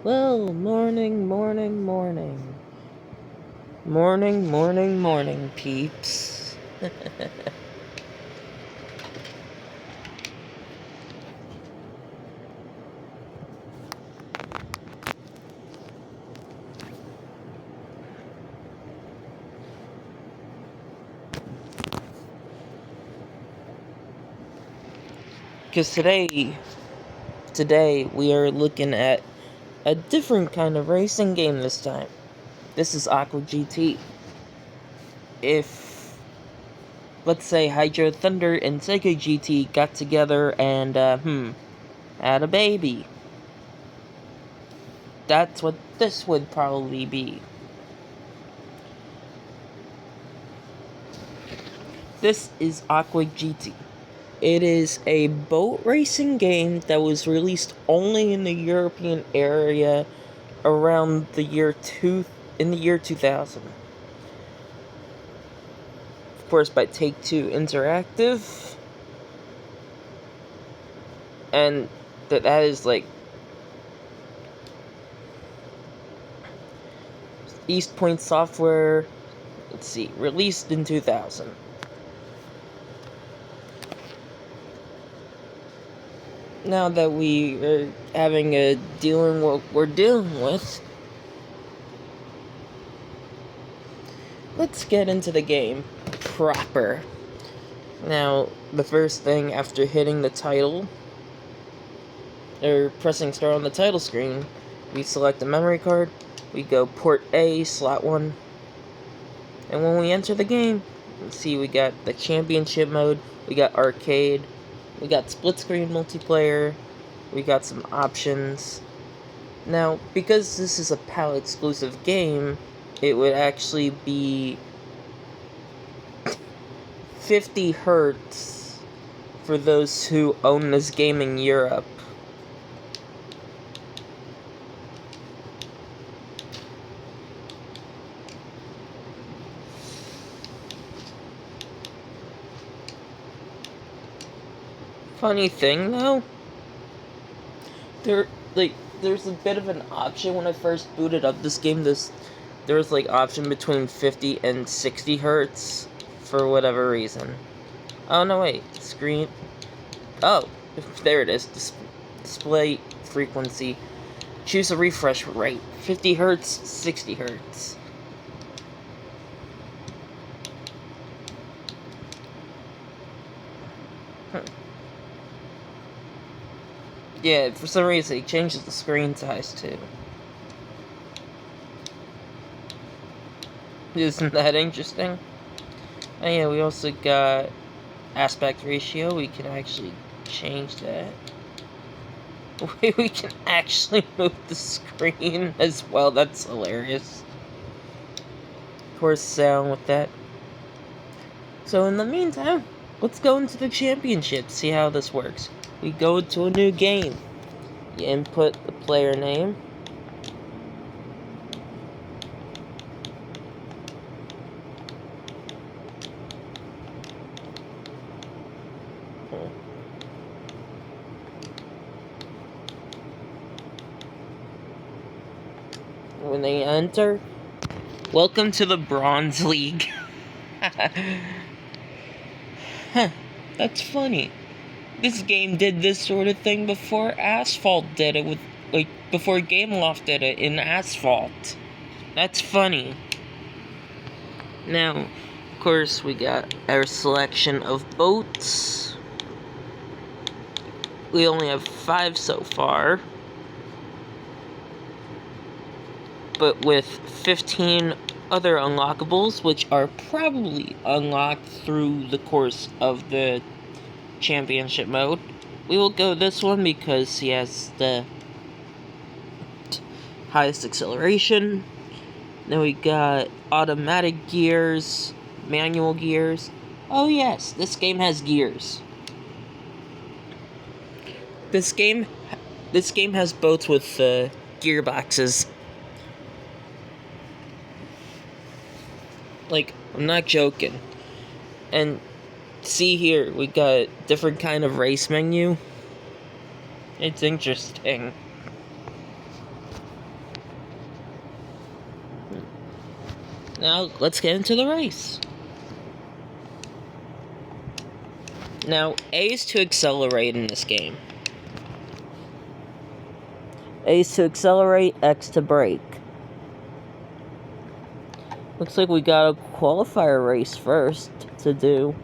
Well, morning, morning, morning. Morning, morning, morning, peeps. Because today we are looking at a different kind of racing game this time. This is Aqua GT. If, let's say, Hydro Thunder and Sega GT got together and, had a baby, that's what this would probably be. This is Aqua GT. It is a boat racing game that was released only in the European area around the year 2000. Of course, by Take-Two Interactive. And that is like East Point Software. Let's see, released in 2000. Now that we are dealing what we're dealing with, let's get into the game proper. Now, the first thing after hitting the title, or pressing start on the title screen, we select a memory card, we go port A, slot 1, and when we enter the game, let's see, we got the championship mode, we got arcade, we got split screen multiplayer, we got some options. Now, because this is a PAL exclusive game, it would actually be 50 Hertz for those who own this game in Europe. Funny thing though, there's a bit of an option when I first booted up this game. There was like option between 50 and 60 hertz for whatever reason. Oh no, wait, screen. Oh, there it is. Display frequency. Choose a refresh rate. 50 hertz, 60 hertz. Yeah, for some reason it changes the screen size too. Isn't that interesting? And yeah, we also got aspect ratio. We can actually change that. We can actually move the screen as well. That's hilarious. Of course, sound with that. So in the meantime, let's go into the championship, see how this works. We go to a new game. You input the player name. When they enter, welcome to the Bronze League. Huh, that's funny. This game did this sort of thing before Asphalt did it before Gameloft did it in Asphalt. That's funny. Now, of course, we got our selection of boats. We only have 5 so far, but with 15 other unlockables, which are probably unlocked through the course of the championship mode. We will go this one because he has the highest acceleration. Then we got automatic gears, manual gears. Oh yes, this game has gears. This game has boats with gearboxes. Like, I'm not joking. And see here, we got different kind of race menu. It's interesting. Now, let's get into the race. Now, A is to accelerate in this game. A is to accelerate, X to brake. Looks like we got a qualifier race first to do.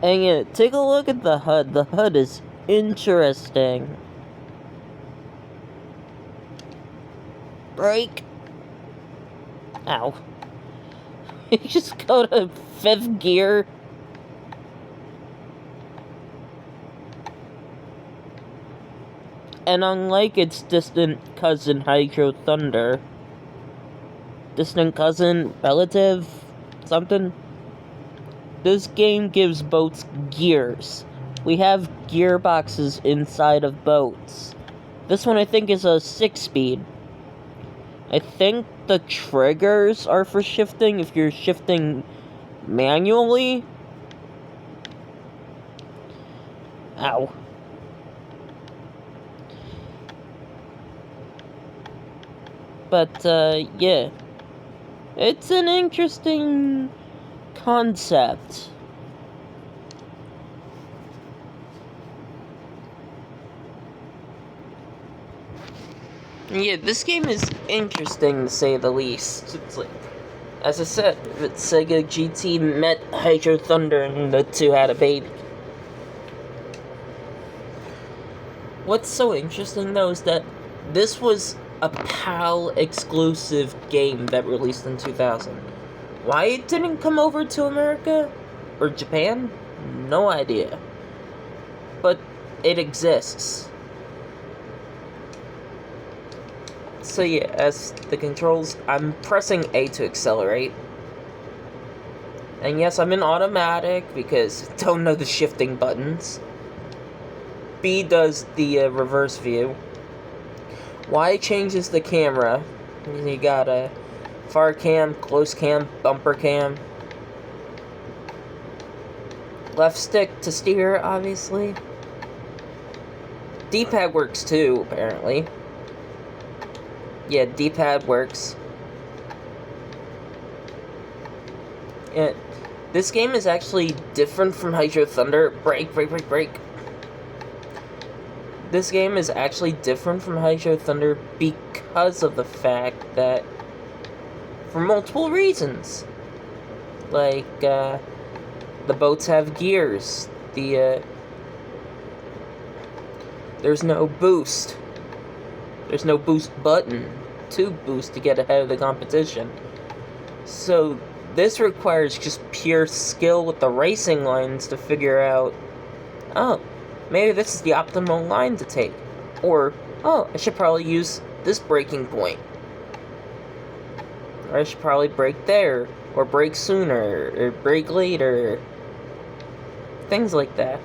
And yeah, take a look at the HUD. The HUD is interesting. Brake. Ow. You just go to 5th gear. And unlike its distant cousin, Hydro Thunder, distant cousin, relative, something, this game gives boats gears. We have gearboxes inside of boats. This one I think is a 6-speed. I think the triggers are for shifting if you're shifting manually. Ow. But, yeah. It's an interesting concept. Yeah, this game is interesting to say the least. It's like, as I said, Sega GT met Hydro Thunder and the two had a baby. What's so interesting though is that this was a PAL exclusive game that released in 2000. Why it didn't come over to America or Japan? No idea. But it exists. So yeah, as the controls, I'm pressing A to accelerate. And yes, I'm in automatic because I don't know the shifting buttons. B does the reverse view. Y changes the camera. You got a far cam, close cam, bumper cam. Left stick to steer, obviously. D-pad works too, apparently. Yeah, D-pad works. And this game is actually different from Hydro Thunder. Brake, brake, brake, brake. This game is actually different from Hydro Thunder because of the fact that, for multiple reasons, like, the boats have gears, there's no boost, there's no boost button to boost to get ahead of the competition, so this requires just pure skill with the racing lines to figure out, oh, maybe this is the optimal line to take. Or, oh, I should probably use this braking point. Or I should probably brake there. Or brake sooner. Or brake later. Things like that.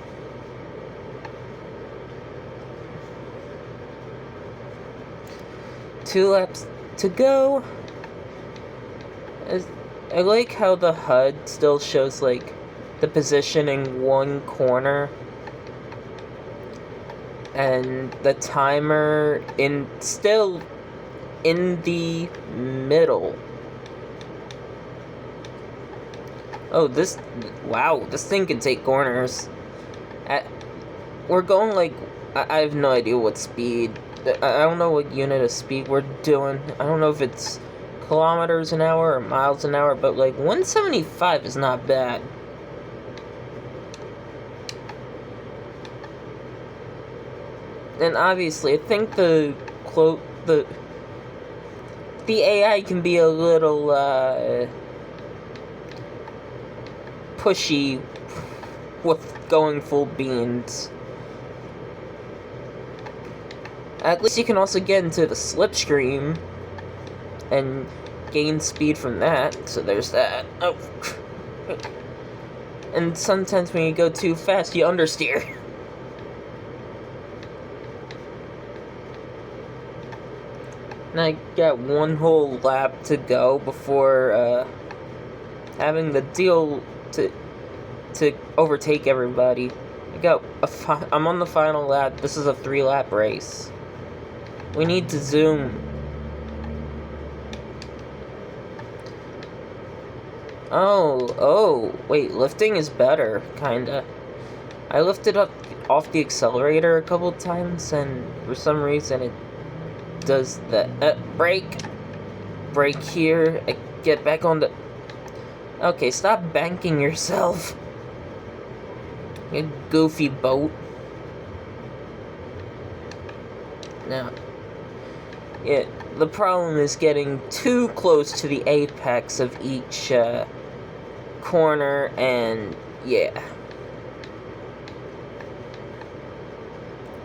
Two laps to go. I like how the HUD still shows, like, the position in one corner. And the timer still in the middle. Oh, wow, this thing can take corners. We're going like, I have no idea what speed, I don't know what unit of speed we're doing. I don't know if it's kilometers an hour or miles an hour, but like 175 is not bad. And obviously, I think the AI can be a little pushy with going full beans. At least you can also get into the slipstream and gain speed from that, so there's that. Oh. And sometimes when you go too fast, you understeer. And I got one whole lap to go before having the deal to overtake everybody. I'm on the final lap. This is a 3-lap race. We need to zoom. Oh, wait, lifting is better, kinda. I lifted up off the accelerator a couple times, and for some reason it does the brake here, get back on the... Okay, stop banking yourself. You goofy boat. Now, yeah, the problem is getting too close to the apex of each corner, and yeah.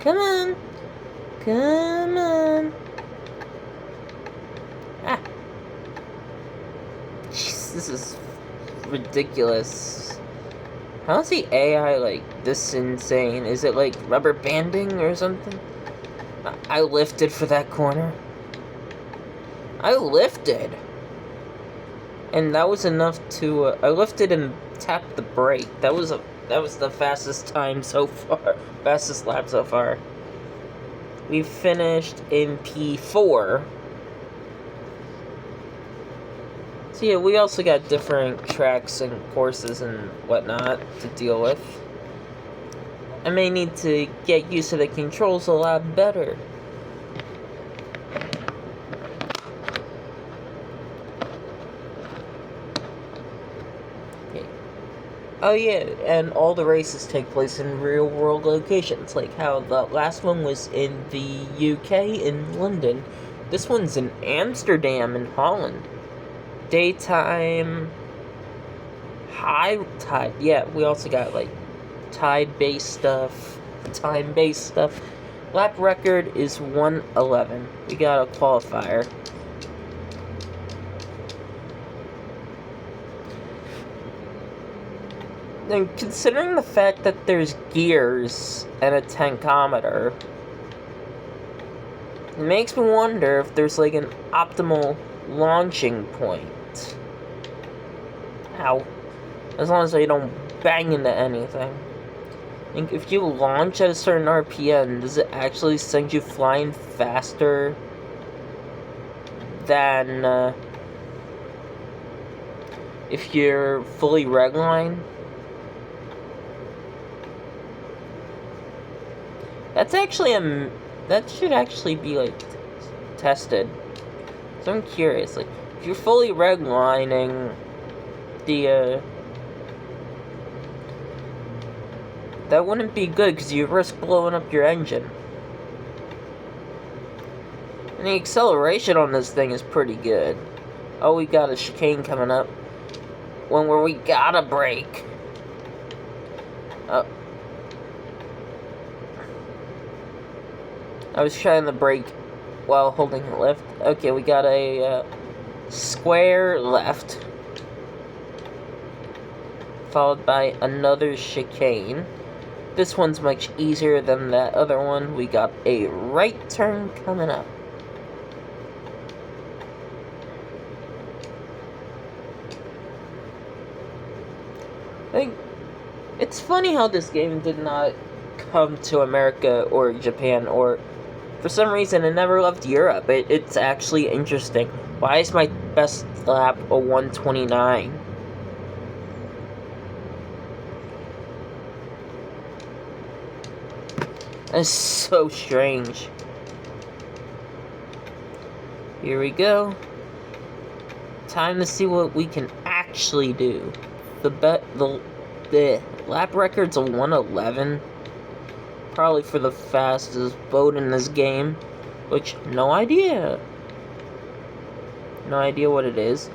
Come on. Come on. Ah. Jeez, this is ridiculous. How's the AI, like, this insane? Is it, like, rubber banding or something? I lifted for that corner. I lifted. And that was enough to, I lifted and tapped the brake. That was the fastest time so far. Fastest lap so far. We finished in P4. So yeah, we also got different tracks and courses and whatnot to deal with. I may need to get used to the controls a lot better. Okay. Oh yeah, and all the races take place in real-world locations, like how the last one was in the UK in London. This one's in Amsterdam in Holland. Daytime, high tide. Yeah, we also got like tide-based stuff, time-based stuff. Lap record is 1:11. We got a qualifier. And considering the fact that there's gears and a tankometer, it makes me wonder if there's like an optimal launching point. Ow. As long as I don't bang into anything. And if you launch at a certain RPM, does it actually send you flying faster than if you're fully regline? That's actually that should actually be like tested. So I'm curious, like if you're fully redlining the that wouldn't be good because you risk blowing up your engine. And the acceleration on this thing is pretty good. Oh, we got a chicane coming up. One where we gotta brake. I was trying to brake while holding the lift. Okay, we got a square left. Followed by another chicane. This one's much easier than that other one. We got a right turn coming up. It's funny how this game did not come to America or Japan, or for some reason it never left Europe. It's actually interesting. Why is my best lap a 1:29? That's so strange. Here we go. Time to see what we can actually do. The lap record's a 1:11. Probably for the fastest boat in this game. Which, no idea. No idea what it is.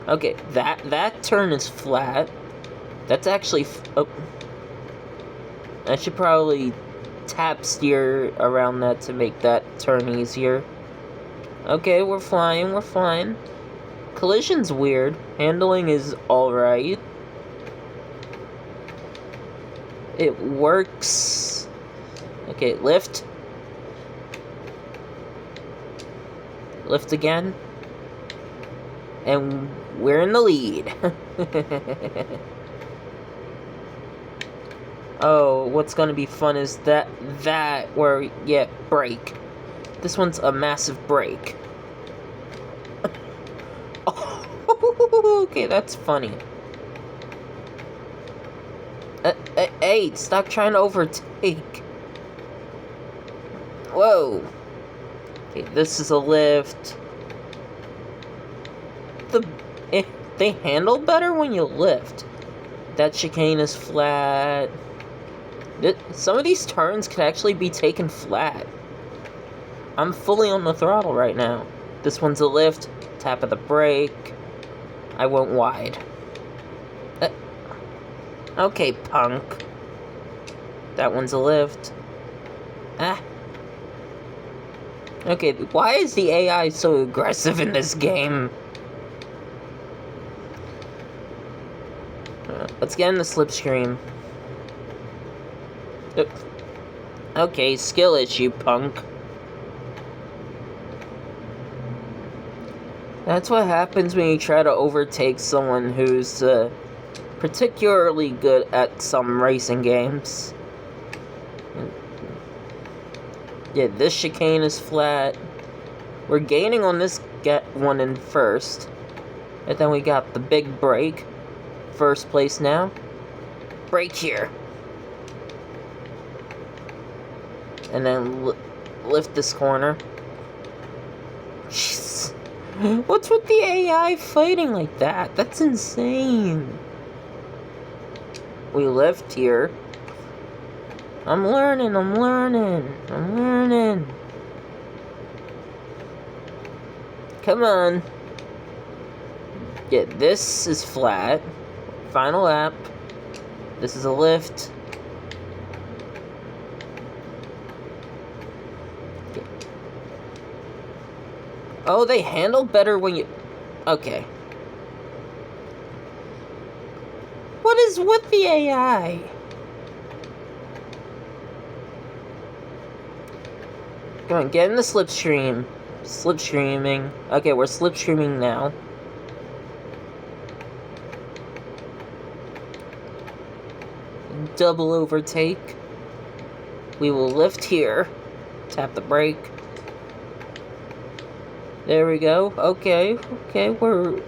Okay, that turn is flat. That's actually... oh. I should probably tap steer around that to make that turn easier. Okay, we're flying, we're flying. Collision's weird. Handling is alright. It works. Okay, lift. Lift again. And we're in the lead. Oh, what's gonna be fun is that where, yeah, break. This one's a massive break. Oh, okay, that's funny. Hey, stop trying to overtake. Whoa. Okay, this is a lift. They handle better when you lift. That chicane is flat. Some of these turns can actually be taken flat. I'm fully on the throttle right now. This one's a lift. Tap of the brake. I went wide. Okay, punk. That one's a lift. Ah. Okay, why is the AI so aggressive in this game? Let's get in the slipstream. Okay, skill issue, punk. That's what happens when you try to overtake someone who's particularly good at some racing games. Yeah, this chicane is flat. We're gaining on this one in first. And then we got the big break. First place now. Break here. And then lift this corner. Jeez. What's with the AI fighting like that? That's insane. We lift here. I'm learning. Come on. Yeah, this is flat. Final lap. This is a lift. Oh, they handle better when you... Okay. What is with the AI? Come on, get in the slipstream. Slipstreaming. Okay, we're slipstreaming now. Double overtake. We will lift here. Tap the brake. There we go. Okay, we're...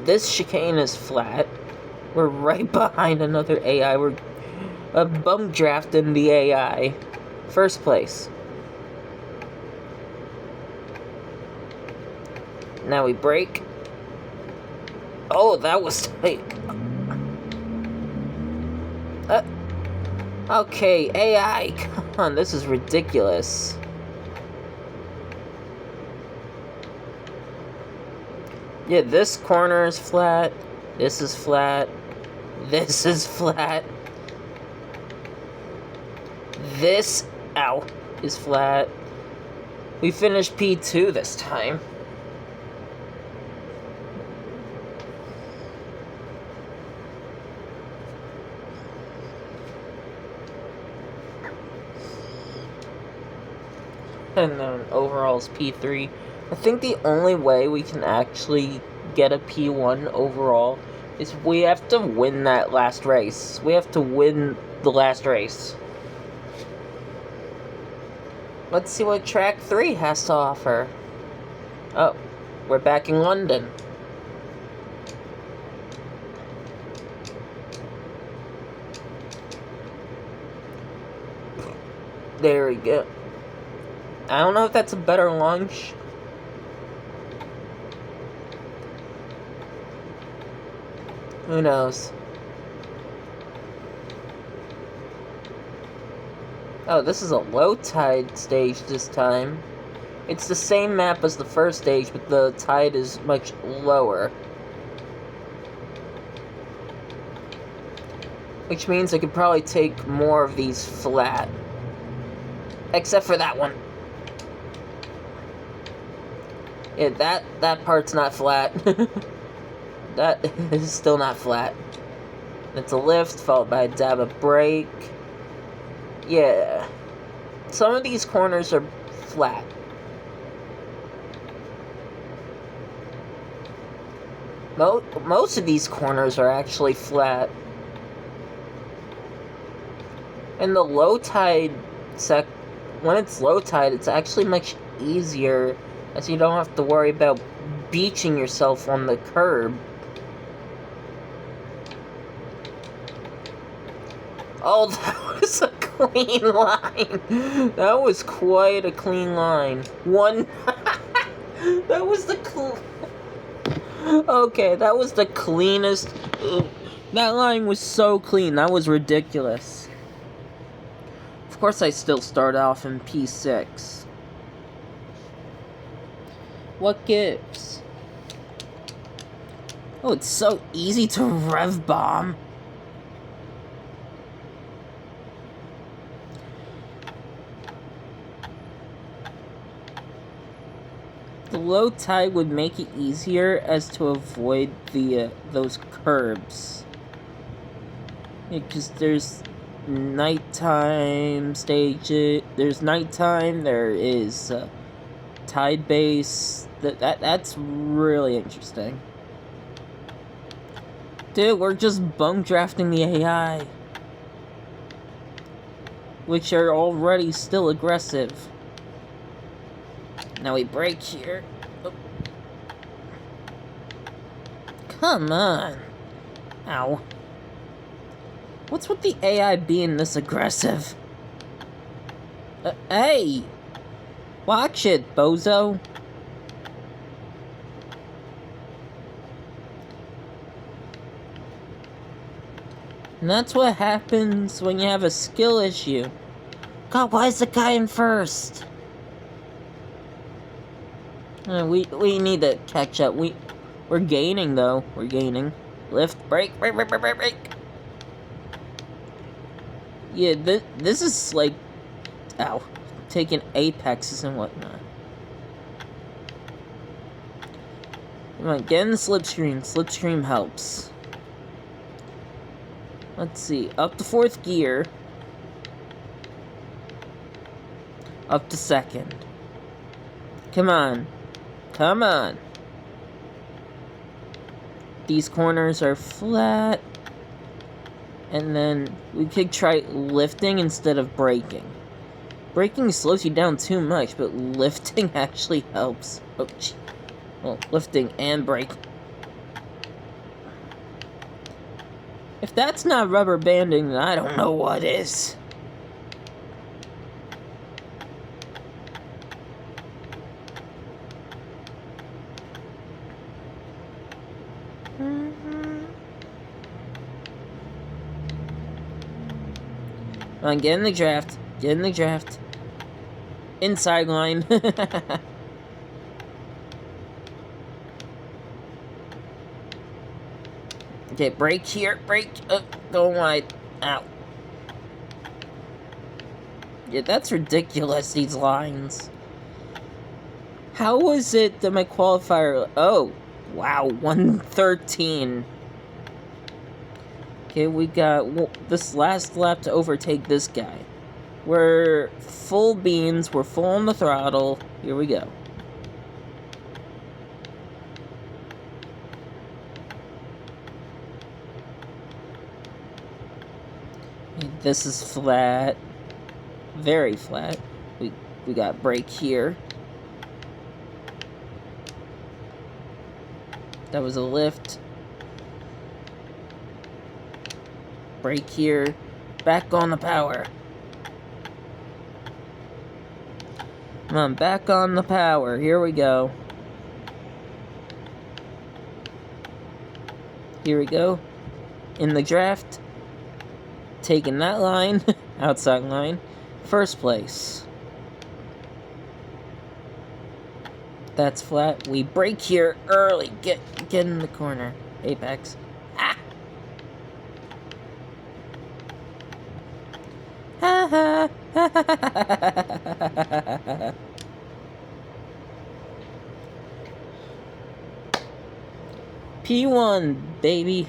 This chicane is flat. We're right behind another AI. We're bum drafting the AI. First place. Now we brake. Oh, that was tight. Okay, AI, come on, this is ridiculous. Yeah, this corner is flat. This is flat. This is flat. This, ow, is flat. We finished P2 this time. And then overall is P3. I think the only way we can actually get a P1 overall is we have to win that last race. We have to win the last race. Let's see what track 3 has to offer. Oh, we're back in London. There we go. I don't know if that's a better launch. Who knows? Oh, this is a low tide stage this time. It's the same map as the first stage, but the tide is much lower. Which means I could probably take more of these flat. Except for that one. Yeah, that part's not flat. That is still not flat. It's a lift, followed by a dab of brake. Yeah. Some of these corners are flat. Most of these corners are actually flat. And the low tide when it's low tide, it's actually much easier, as you don't have to worry about beaching yourself on the curb. Oh, that was a clean line. That was quite a clean line. That was the Okay, that was the cleanest. That line was so clean. That was ridiculous. Of course, I still start off in P6. What gives? Oh, it's so easy to rev bomb. The low tide would make it easier as to avoid those curbs. Because there's nighttime stages. There's nighttime. There is tide base. That's really interesting. Dude, we're just bump drafting the AI, which are already still aggressive. Now we brake here. Oh. Come on. Ow. What's with the AI being this aggressive? Hey! Watch it, bozo. And that's what happens when you have a skill issue. God, why is the guy in first? We need to catch up. We're gaining, though. We're gaining. Lift, brake. Yeah, this is like... Ow. Taking apexes and whatnot. Come on, get in the slipstream. Slipstream helps. Let's see. Up to 4th gear. Up to 2nd. Come on. Come on. These corners are flat. And then we could try lifting instead of braking. Braking slows you down too much, but lifting actually helps. Oh, well, lifting and braking. If that's not rubber banding, then I don't know what is. Come on, get in the draft. Get in the draft. Inside line. Okay, brake here. Brake. Going wide. Ow. Yeah, that's ridiculous, these lines. How was it that my qualifier... Oh, wow, 113. Okay, we got this last lap to overtake this guy. We're full beans, we're full on the throttle. Here we go. This is flat. Very flat. We got brake here. That was a lift. Brake here. Back on the power. Come on, back on the power. Here we go. Here we go. In the draft. Taking that line. Outside line. First place. That's flat. We brake here early. Get in the corner. Apex. Ah! Ha ha! P1, baby.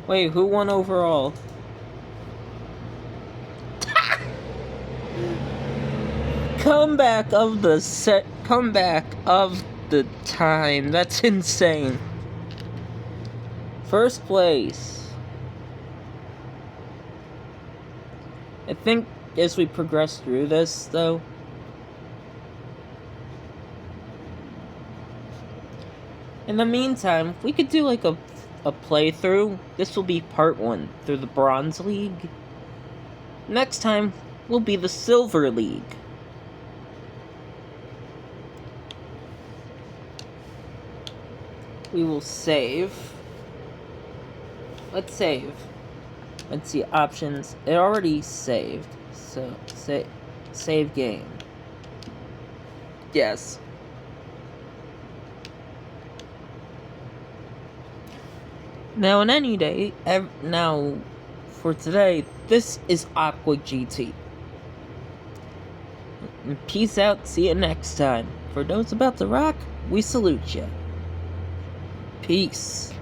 Wait, who won overall? comeback of the time. That's insane. First place. I think as we progress through this, though, in the meantime, we could do like a playthrough. This will be part 1 through the Bronze League. Next time will be the Silver League. We will save. Let's save. Let's see, options. It already saved. So, save game. Yes. Now, in any day, now, for today, this is Aqua GT. Peace out, see you next time. For those about to rock, we salute ya. Peace.